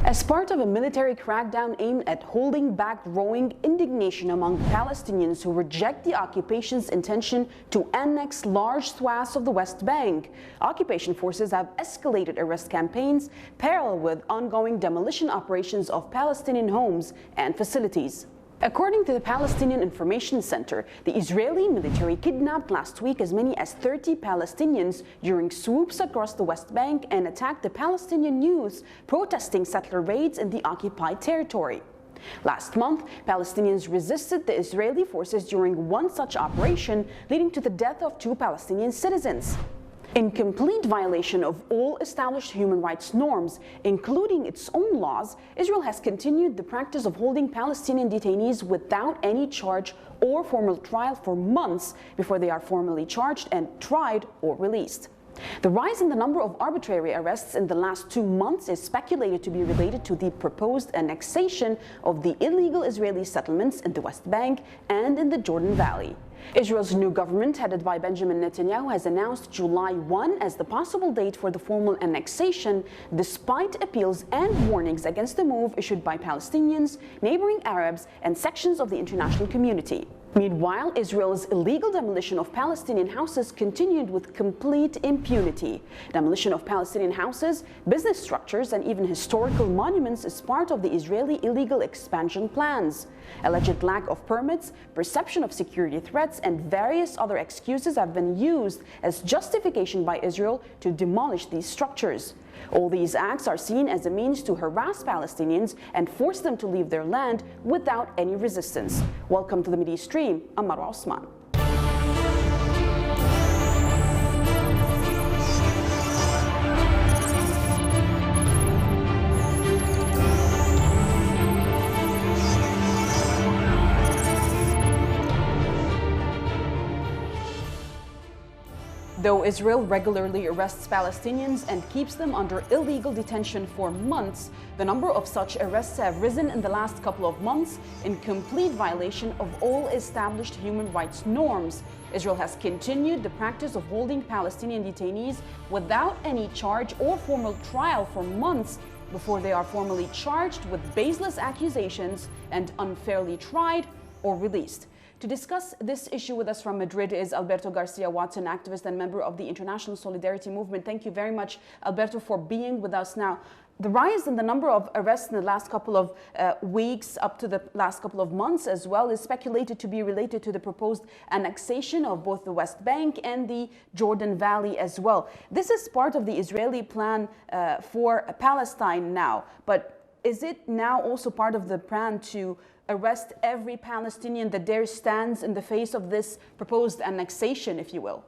As part of a military crackdown aimed at holding back growing indignation among Palestinians who reject the occupation's intention to annex large swaths of the West Bank, occupation forces have escalated arrest campaigns parallel with ongoing demolition operations of Palestinian homes and facilities. According to the Palestinian Information Center, the Israeli military kidnapped last week as many as 30 Palestinians during swoops across the West Bank and attacked the Palestinian youths protesting settler raids in the occupied territory. Last month, Palestinians resisted the Israeli forces during one such operation, leading to the death of 2 Palestinian citizens. In complete violation of all established human rights norms, including its own laws, Israel has continued the practice of holding Palestinian detainees without any charge or formal trial for months before they are formally charged and tried or released. The rise in the number of arbitrary arrests in the last 2 months is speculated to be related to the proposed annexation of the illegal Israeli settlements in the West Bank and in the Jordan Valley. Israel's new government, headed by Benjamin Netanyahu, has announced July 1 as the possible date for the formal annexation, despite appeals and warnings against the move issued by Palestinians, neighboring Arabs, and sections of the international community. Meanwhile, Israel's illegal demolition of Palestinian houses continued with complete impunity. Demolition of Palestinian houses, business structures, and even historical monuments is part of the Israeli illegal expansion plans. Alleged lack of permits, perception of security threats, and various other excuses have been used as justification by Israel to demolish these structures. All these acts are seen as a means to harass Palestinians and force them to leave their land without any resistance. Welcome to the Mideastream. I'm Marwa Osman. Though Israel regularly arrests Palestinians and keeps them under illegal detention for months, the number of such arrests have risen in the last couple of months in complete violation of all established human rights norms. Israel has continued the practice of holding Palestinian detainees without any charge or formal trial for months before they are formally charged with baseless accusations and unfairly tried or released. To discuss this issue with us from Madrid is Alberto Garcia Watson, activist and member of the International Solidarity Movement. Thank you very much, Alberto, for being with us now. The rise in the number of arrests in the last couple of weeks, up to the last couple of months as well, is speculated to be related to the proposed annexation of both the West Bank and the Jordan Valley as well. This is part of the Israeli plan for Palestine now, but is it now also part of the plan to arrest every Palestinian that there stands in the face of this proposed annexation, if you will?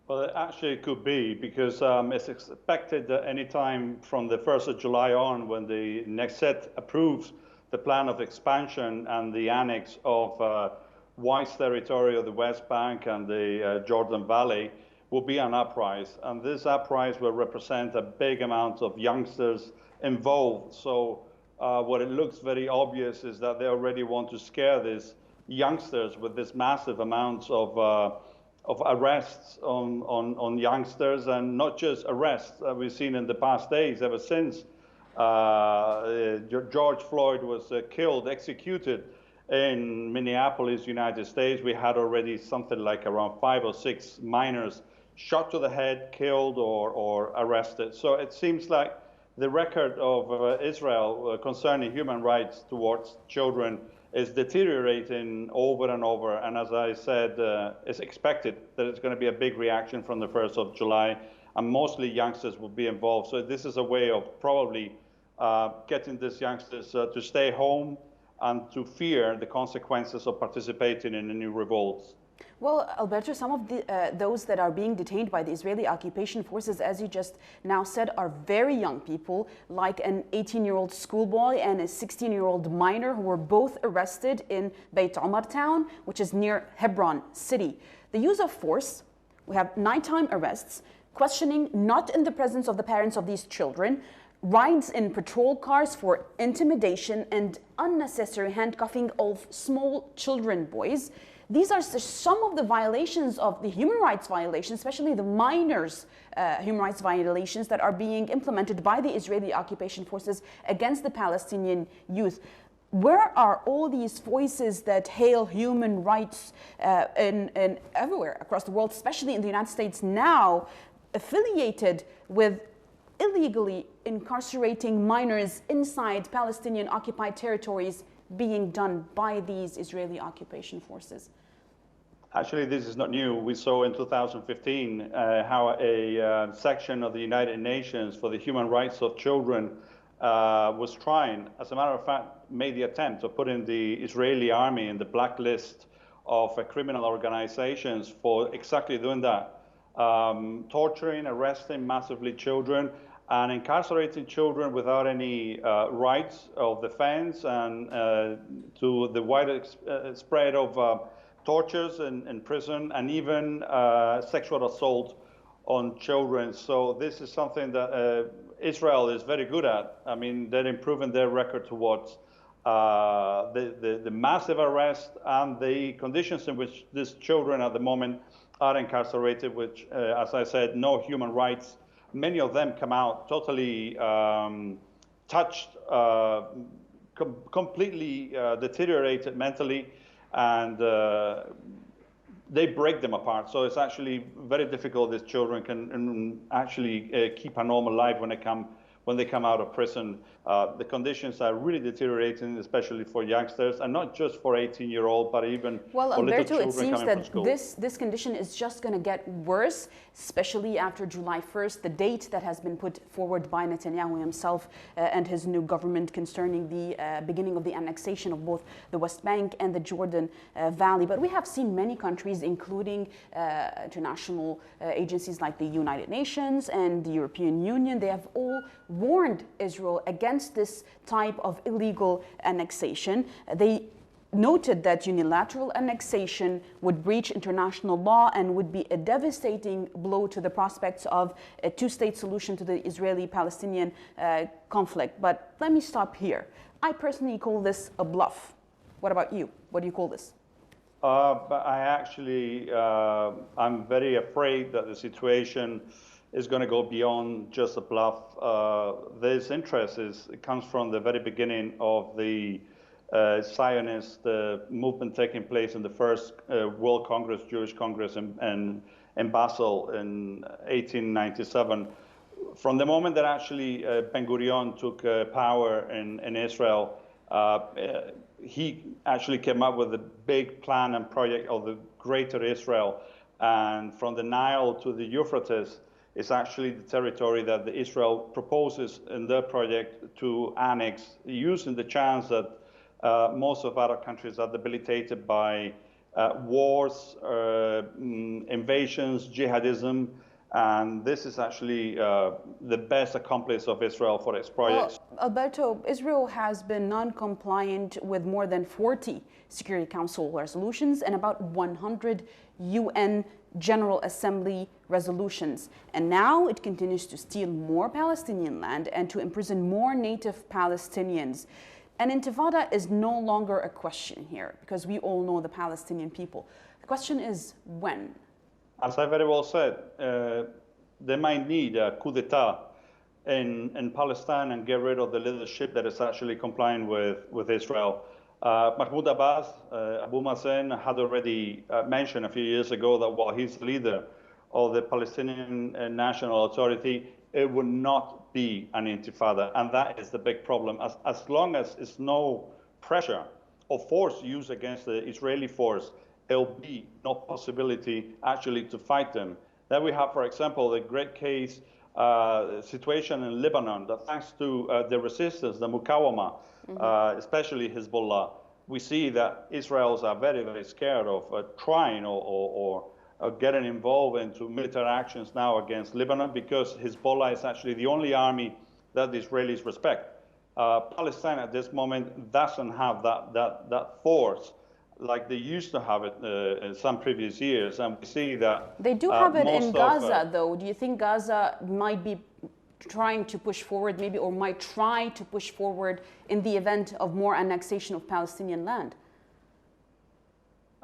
Well, it actually could be, because it's expected that any time from the 1st of July on, when the Knesset approves the plan of expansion and the annex of wide territory of the West Bank and the Jordan Valley, will be an uprising. And this uprising will represent a big amount of youngsters involved. So what it looks very obvious is that they already want to scare these youngsters with this massive amounts of arrests on youngsters, and not just arrests. We've seen in the past days, ever since George Floyd was executed in Minneapolis, United States, we had already something like around 5 or 6 minors shot to the head, killed, or arrested. So it seems like the record of Israel concerning human rights towards children is deteriorating over and over. And as I said, it's expected that it's going to be a big reaction from the 1st of July, and mostly youngsters will be involved. So this is a way of probably getting these youngsters to stay home and to fear the consequences of participating in the new revolts. Well, Alberto, some of those that are being detained by the Israeli occupation forces, as you just now said, are very young people, like an 18-year-old schoolboy and a 16-year-old minor, who were both arrested in Beit Omar town, which is near Hebron city. The use of force, we have nighttime arrests, questioning not in the presence of the parents of these children, rides in patrol cars for intimidation, and unnecessary handcuffing of small children, boys. these are some of the violations of the human rights violations, especially the minors' human rights violations that are being implemented by the Israeli occupation forces against the Palestinian youth. Where are all these voices that hail human rights in everywhere across the world, especially in the United States now, affiliated with illegally incarcerating minors inside Palestinian occupied territories being done by these Israeli occupation forces? Actually, this is not new. We saw in 2015 how a section of the United Nations for the human rights of children was trying, as a matter of fact, made the attempt of putting the Israeli army in the blacklist of criminal organizations for exactly doing that. Torturing, arresting massively children, and incarcerating children without any rights of defense, and to the wider spread of tortures in prison, and even sexual assault on children. So this is something that Israel is very good at. I mean, they're improving their record towards the massive arrest and the conditions in which these children at the moment are incarcerated, which, as I said, no human rights. Many of them come out totally touched, completely deteriorated mentally, and they break them apart. So it's actually very difficult. These children can actually keep a normal life when they come out of prison. The conditions are really deteriorating, especially for youngsters, and not just for 18-year-old, but even well, for little Alberto, children it seems coming that from school. this condition is just going to get worse, especially after July 1st, the date that has been put forward by Netanyahu himself and his new government concerning the beginning of the annexation of both the West Bank and the Jordan Valley. But we have seen many countries, including international agencies like the United Nations and the European Union, they have all warned Israel against this type of illegal annexation. They noted that unilateral annexation would breach international law and would be a devastating blow to the prospects of a two-state solution to the Israeli-Palestinian conflict. But let me stop here. I personally call this a bluff. What about you? What do you call this? But I actually, I'm very afraid that the situation is going to go beyond just a bluff. This interest comes from the very beginning of the Zionist movement taking place in the first World Congress, Jewish Congress in Basel in 1897. From the moment that actually Ben-Gurion took power in Israel, he actually came up with a big plan and project of the Greater Israel. And from the Nile to the Euphrates is actually the territory that Israel proposes in their project to annex, using the chance that most of Arab countries are debilitated by wars, invasions, jihadism, and this is actually the best accomplice of Israel for its projects. Well, Alberto, Israel has been non-compliant with more than 40 Security Council resolutions and about 100 UN General Assembly resolutions. And now it continues to steal more Palestinian land and to imprison more native Palestinians. An intifada is no longer a question here, because we all know the Palestinian people. The question is when? As I very well said, they might need a coup d'etat in Palestine and get rid of the leadership that is actually complying with Israel. Mahmoud Abbas, Abu Mazen had already mentioned a few years ago that while he's the leader of the Palestinian National Authority, it would not be an intifada. And that is the big problem. As long as there's no pressure or force used against the Israeli force, there'll be no possibility actually to fight them. Then we have, for example, the great case situation in Lebanon that thanks to the resistance, the Mukawama, especially Hezbollah, we see that Israelis are very, very scared of trying or getting involved into military actions now against Lebanon, because Hezbollah is actually the only army that the Israelis respect. Palestine at this moment doesn't have that force like they used to have it in some previous years, and we see that they do have it in Gaza, though. Do you think Gaza might be trying to push forward, maybe, or might try to push forward in the event of more annexation of Palestinian land?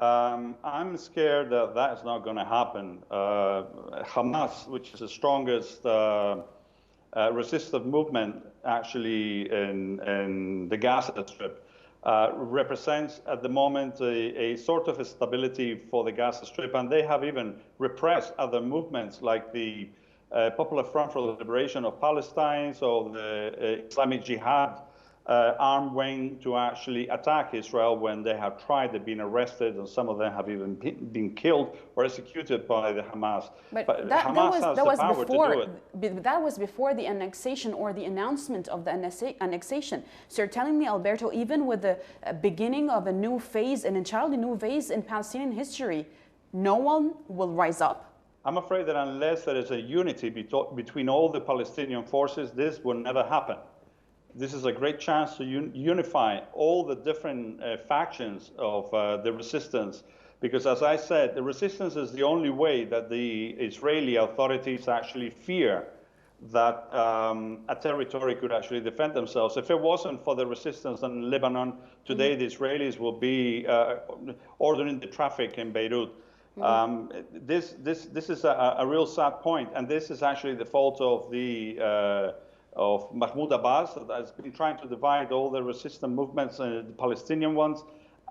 I'm scared that that's not going to happen. Hamas, which is the strongest resistive movement actually in the Gaza Strip, represents at the moment a sort of a stability for the Gaza Strip, and they have even repressed other movements like the Popular Front for the Liberation of Palestine, or the Islamic Jihad armed wing, to actually attack Israel when they have tried. They've been arrested, and some of them have even been killed or executed by the Hamas. But Hamas has the power to do it. That was before the annexation or the announcement of the annexation. So you're telling me, Alberto, even with the beginning of a new phase, an entirely new phase in Palestinian history, no one will rise up? I'm afraid that unless there is a unity between all the Palestinian forces, this will never happen. This is a great chance to unify all the different factions of the resistance, because as I said, the resistance is the only way that the Israeli authorities actually fear that a territory could actually defend themselves. If it wasn't for the resistance in Lebanon, today the Israelis will be ordering the traffic in Beirut. This is a real sad point, and this is actually the fault of of Mahmoud Abbas, that has been trying to divide all the resistance movements, the Palestinian ones,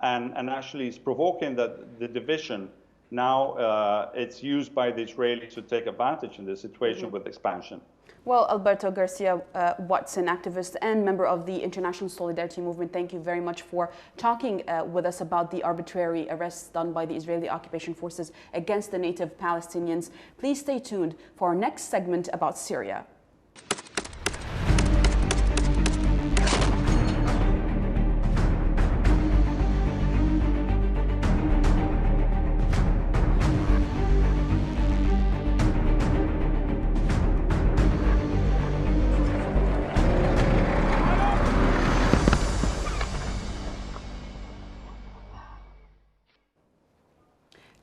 and actually is provoking that the division. Now it's used by the Israelis to take advantage in this situation with expansion. Well, Alberto Garcia Watson, activist and member of the International Solidarity Movement, thank you very much for talking with us about the arbitrary arrests done by the Israeli occupation forces against the native Palestinians. Please stay tuned for our next segment about Syria.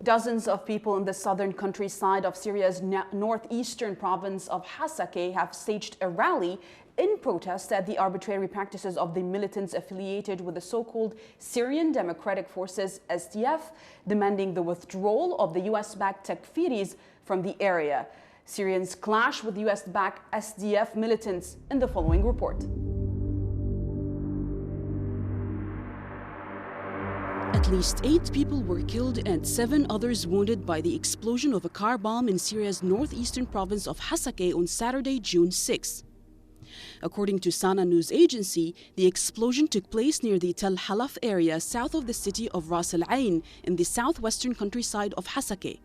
Dozens of people in the southern countryside of Syria's northeastern province of Hasakeh have staged a rally in protest at the arbitrary practices of the militants affiliated with the so-called Syrian Democratic Forces, SDF, demanding the withdrawal of the US-backed Takfiris from the area. Syrians clash with US-backed SDF militants in the following report. At least 8 people were killed and 7 others wounded by the explosion of a car bomb in Syria's northeastern province of Hasakeh on Saturday, June 6. According to Sana news agency, the explosion took place near the Tel Halaf area south of the city of Ras Al Ain in the southwestern countryside of Hasakeh.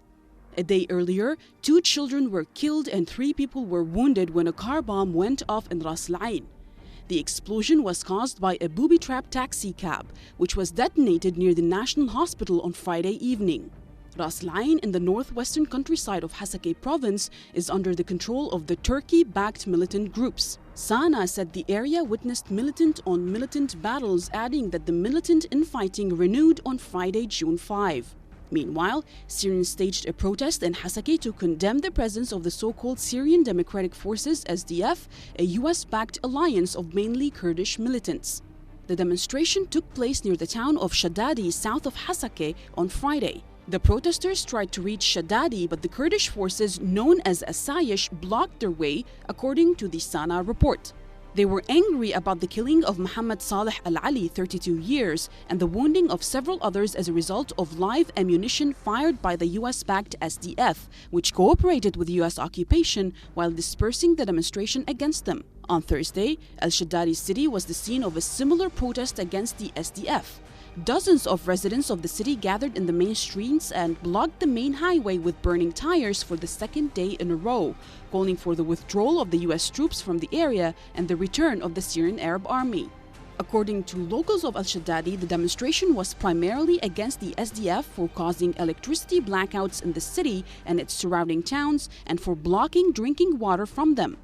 A day earlier, 2 children were killed and 3 people were wounded when a car bomb went off in Ras Al Ain. The explosion was caused by a booby-trapped taxi cab, which was detonated near the National Hospital on Friday evening. Ras Al Ain in the northwestern countryside of Hasakeh province is under the control of the Turkey-backed militant groups. Sana said the area witnessed militant-on-militant battles, adding that the militant infighting renewed on Friday, June 5. Meanwhile, Syrians staged a protest in Hasakeh to condemn the presence of the so-called Syrian Democratic Forces, SDF, a US-backed alliance of mainly Kurdish militants. The demonstration took place near the town of Shaddadi, south of Hasakeh, on Friday. The protesters tried to reach Shaddadi, but the Kurdish forces known as Asayish blocked their way, according to the Sana report. They were angry about the killing of Mohammed Saleh Al-Ali, 32 years, and the wounding of several others as a result of live ammunition fired by the US-backed SDF, which cooperated with US occupation while dispersing the demonstration against them. On Thursday, Al-Shaddadi city was the scene of a similar protest against the SDF. Dozens of residents of the city gathered in the main streets and blocked the main highway with burning tires for the second day in a row, calling for the withdrawal of the US troops from the area and the return of the Syrian Arab Army. According to locals of Al-Shaddadi, the demonstration was primarily against the SDF for causing electricity blackouts in the city and its surrounding towns and for blocking drinking water from them.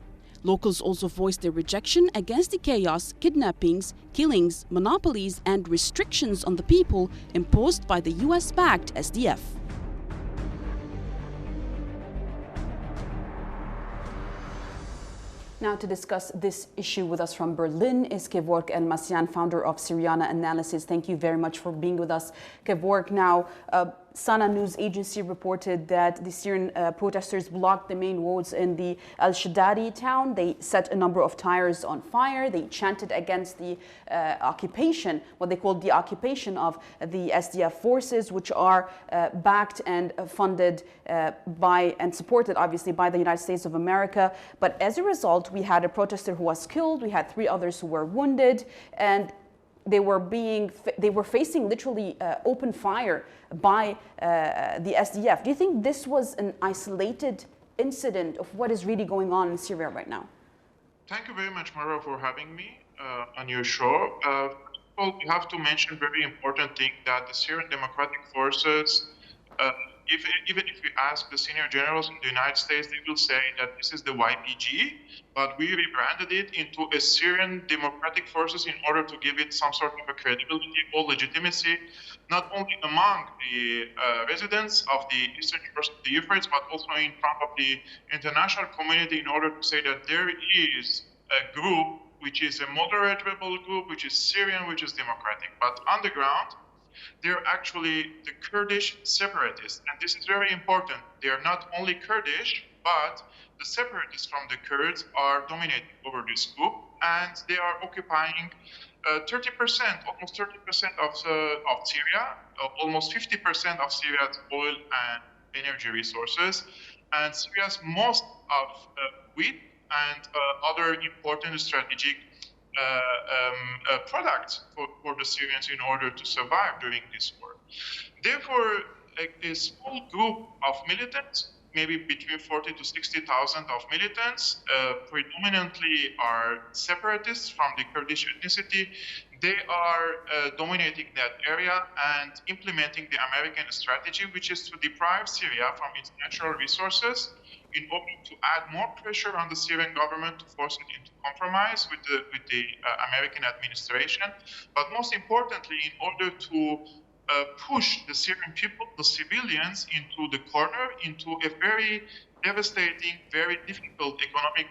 Locals also voiced their rejection against the chaos, kidnappings, killings, monopolies, and restrictions on the people imposed by the US-backed SDF. now to discuss this issue with us from Berlin is Kevork El-Masyan, founder of Syriana Analysis. Thank you very much for being with us, Kevork. Now, Sana news agency reported that the Syrian protesters blocked the main roads in the Al-Shaddadi town. They set a number of tires on fire. They chanted against the occupation, what they called the occupation of the SDF forces, which are backed and funded by and supported, obviously, by the United States of America. But as a result, we had a protester who was killed. We had 3 others who were wounded, and they were facing literally open fire by the SDF. Do you think this was an isolated incident of what is really going on in Syria right now? Thank you very much, Mara, for having me on your show. Well, we have to mention a very important thing, that the Syrian Democratic Forces, even if we ask the senior generals in the United States, they will say that this is the YPG, but we rebranded it into a Syrian Democratic Forces in order to give it some sort of a credibility or legitimacy, not only among the residents of the eastern shores of the Euphrates, but also in front of the international community, in order to say that there is a group which is a moderate rebel group, which is Syrian, which is democratic. But on the ground, they're actually the Kurdish separatists. And this is very important. They are not only Kurdish, but the separatists from the Kurds are dominating over this group, and they are occupying 30%, almost 30% of Syria, almost 50% of Syria's oil and energy resources, and Syria's most of wheat and other important strategic products for the Syrians in order to survive during this war. Therefore, a small group of militants, maybe between 40 to 60,000 of militants, predominantly are separatists from the Kurdish ethnicity. They are dominating that area and implementing the American strategy, which is to deprive Syria from its natural resources in order to add more pressure on the Syrian government to force it into compromise with the American administration. But most importantly, in order to push the Syrian people, the civilians, into the corner, into a very devastating, very difficult economic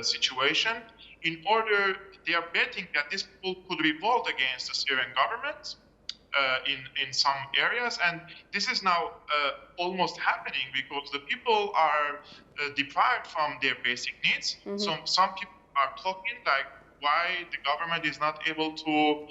situation. In order, they are betting that these people could revolt against the Syrian government in some areas, and this is now almost happening because the people are deprived from their basic needs. Mm-hmm. So some people are talking like why the government is not able to,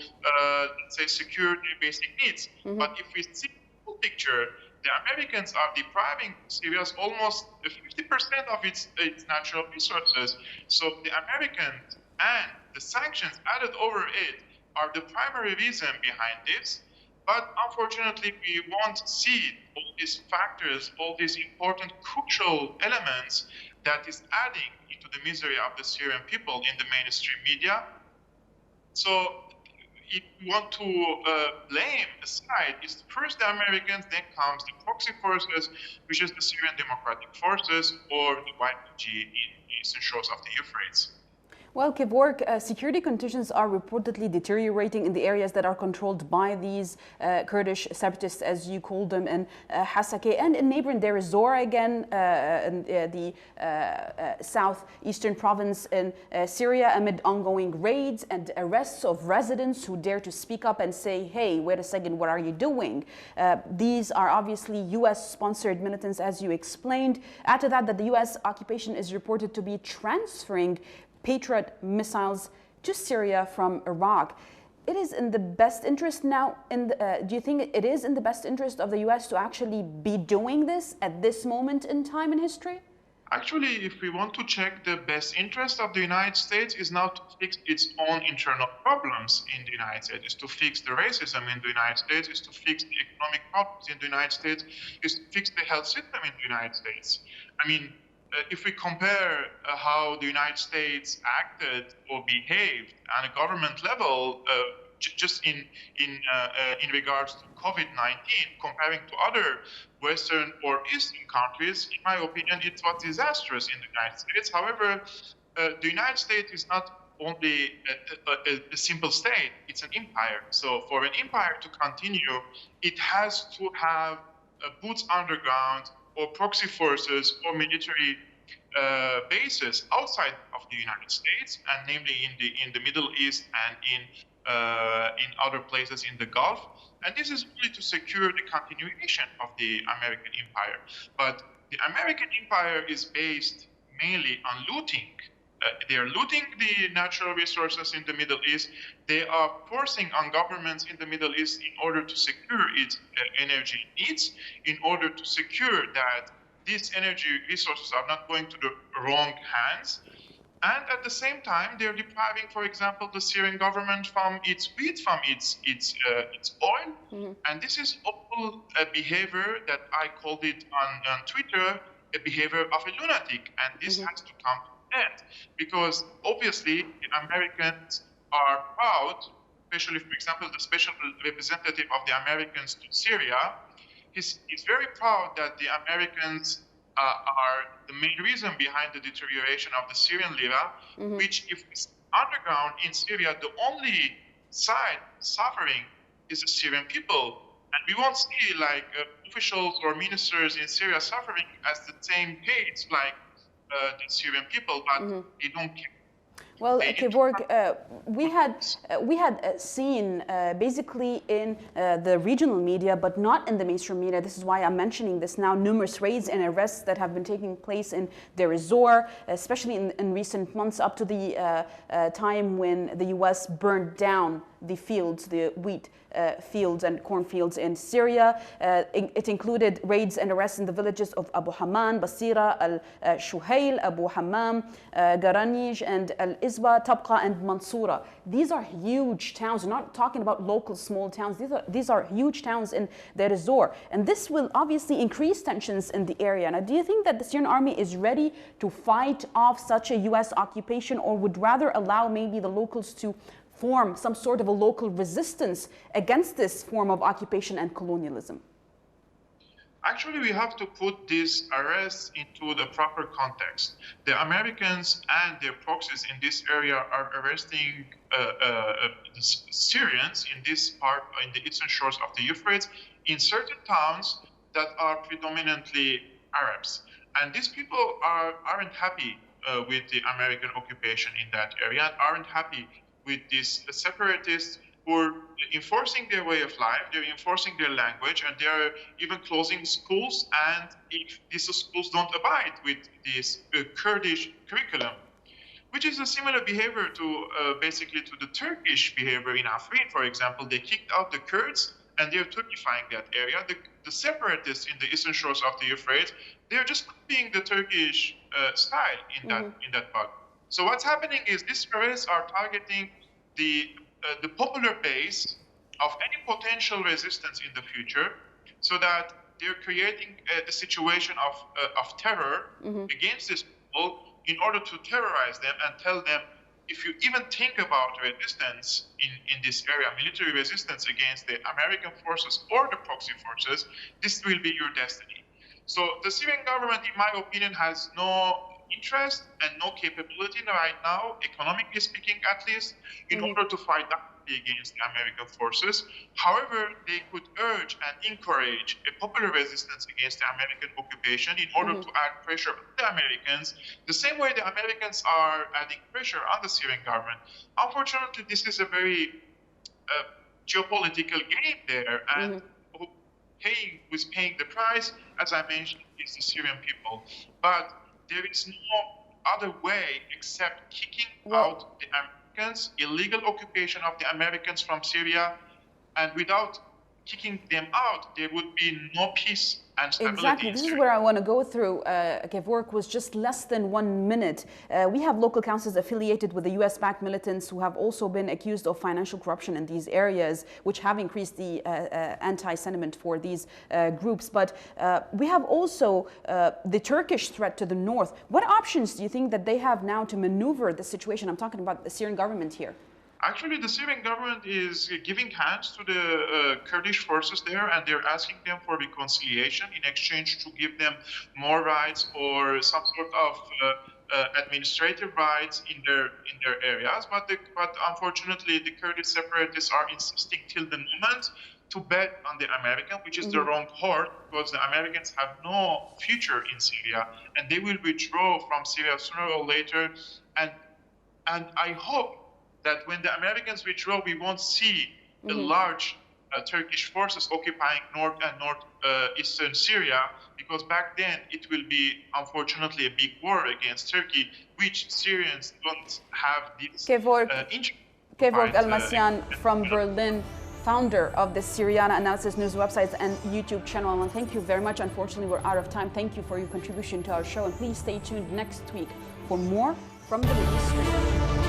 let's say, secure their basic needs. Mm-hmm. But if we see the full picture, the Americans are depriving Syria's almost 50% of its natural resources. So the Americans and the sanctions added over it are the primary reason behind this. But unfortunately, we won't see all these factors, all these important, crucial elements that is adding into the misery of the Syrian people in the mainstream media. So if you want to blame a side, it's first the Americans, then comes the proxy forces, which is the Syrian Democratic Forces or the YPG in the eastern shores of the Euphrates. Well, Kevork, security conditions are reportedly deteriorating in the areas that are controlled by these Kurdish separatists, as you call them, in Hasakeh and in neighboring Deir ez-Zor again, in the southeastern province in Syria, amid ongoing raids and arrests of residents who dare to speak up and say, hey, wait a second, what are you doing? These are obviously U.S.-sponsored militants, as you explained. Add to that the U.S. occupation is reported to be transferring Patriot missiles to Syria from Iraq. It is in the best interest now, do you think it is in the best interest of the US to actually be doing this at this moment in time in history? Actually, if we want to check the best interest of the United States is not to fix its own internal problems in the United States, is to fix the racism in the United States, is to fix the economic problems in the United States, is to fix the health system in the United States. I mean, if we compare how the United States acted or behaved on a government level, just in regards to COVID-19, comparing to other Western or Eastern countries, in my opinion, it was disastrous in the United States. However, the United States is not only a simple state, it's an empire. So for an empire to continue, it has to have boots underground or proxy forces or military bases outside of the United States, and namely in the Middle East and in other places in the Gulf. And this is only to secure the continuation of the American empire. But the American empire is based mainly on looting. They are looting the natural resources in the Middle East. They are forcing on governments in the Middle East in order to secure its energy needs, in order to secure that these energy resources are not going to the wrong hands. And at the same time, they're depriving, for example, the Syrian government from its wheat, from its oil. Mm-hmm. And this is all a behavior that I called it on Twitter, a behavior of a lunatic. And this mm-hmm. has to come to an end. Because obviously, the Americans are proud, especially, for example, the special representative of the Americans to Syria, he's very proud that the Americans are the main reason behind the deterioration of the Syrian lira, mm-hmm. which, if it's underground in Syria, the only side suffering is the Syrian people. And we won't see like officials or ministers in Syria suffering as the same pace like the Syrian people, but mm-hmm. they don't care. Well, Kevork, we had seen basically in the regional media, but not in the mainstream media. This is why I'm mentioning this now. Numerous raids and arrests that have been taking place in Deir ez-Zor, especially in recent months, up to the time when the U.S. burned down the fields, the wheat fields and cornfields in Syria. It included raids and arrests in the villages of Abu Hamman, Basira, Al-Shuhail, Abu Hammam, Garanij, and Al-Izba, Tabqa, and Mansoura. These are huge towns. We're not talking about local small towns. These are huge towns in Deir ez-Zor. And this will obviously increase tensions in the area. Now, do you think that the Syrian army is ready to fight off such a U.S. occupation, or would rather allow maybe the locals to form some sort of a local resistance against this form of occupation and colonialism? Actually, we have to put these arrests into the proper context. The Americans and their proxies in this area are arresting the Syrians in this part, in the eastern shores of the Euphrates, in certain towns that are predominantly Arabs. And these people aren't happy with the American occupation in that area, and aren't happy with these separatists who are enforcing their way of life, they're enforcing their language, and they're even closing schools, and if these schools don't abide with this Kurdish curriculum, which is a similar behavior to basically to the Turkish behavior in Afrin, for example. They kicked out the Kurds, and they're Turkifying that area. The separatists in the eastern shores of the Euphrates, they're just copying the Turkish style in that part. So what's happening is these arrests are targeting the popular base of any potential resistance in the future, so that they're creating a situation of terror against these people in order to terrorize them and tell them, if you even think about resistance in this area, military resistance against the American forces or the proxy forces, this will be your destiny. So the Syrian government, in my opinion, has no interest and no capability right now, economically speaking at least, in order to fight directly against the American forces. However, they could urge and encourage a popular resistance against the American occupation in order to add pressure on the Americans, the same way the Americans are adding pressure on the Syrian government. Unfortunately, this is a very geopolitical game there, and who's paying the price, as I mentioned, is the Syrian people. But there is no other way except kicking out the Americans, illegal occupation of the Americans from Syria, and without kicking them out, there would be no peace and stability. Exactly. This is where I want to go through. Kevork, was just less than 1 minute. We have local councils affiliated with the US-backed militants who have also been accused of financial corruption in these areas, which have increased the anti-sentiment for these groups. But we have also the Turkish threat to the north. What options do you think that they have now to maneuver the situation? I'm talking about the Syrian government here. Actually, the Syrian government is giving hands to the Kurdish forces there, and they're asking them for reconciliation in exchange to give them more rights or some sort of administrative rights in their areas, but unfortunately the Kurdish separatists are insisting till the moment to bet on the American, which is the wrong horse, because the Americans have no future in Syria, and they will withdraw from Syria sooner or later. And I hope that when the Americans withdraw, we won't see a large Turkish forces occupying north and northeastern Syria, because back then it will be, unfortunately, a big war against Turkey, which Syrians don't have this interest. Kevork Almasyan from Berlin, founder of the Syriana Analysis News website and YouTube channel. And thank you very much. Unfortunately, we're out of time. Thank you for your contribution to our show. And please stay tuned next week for more from the Mideastream.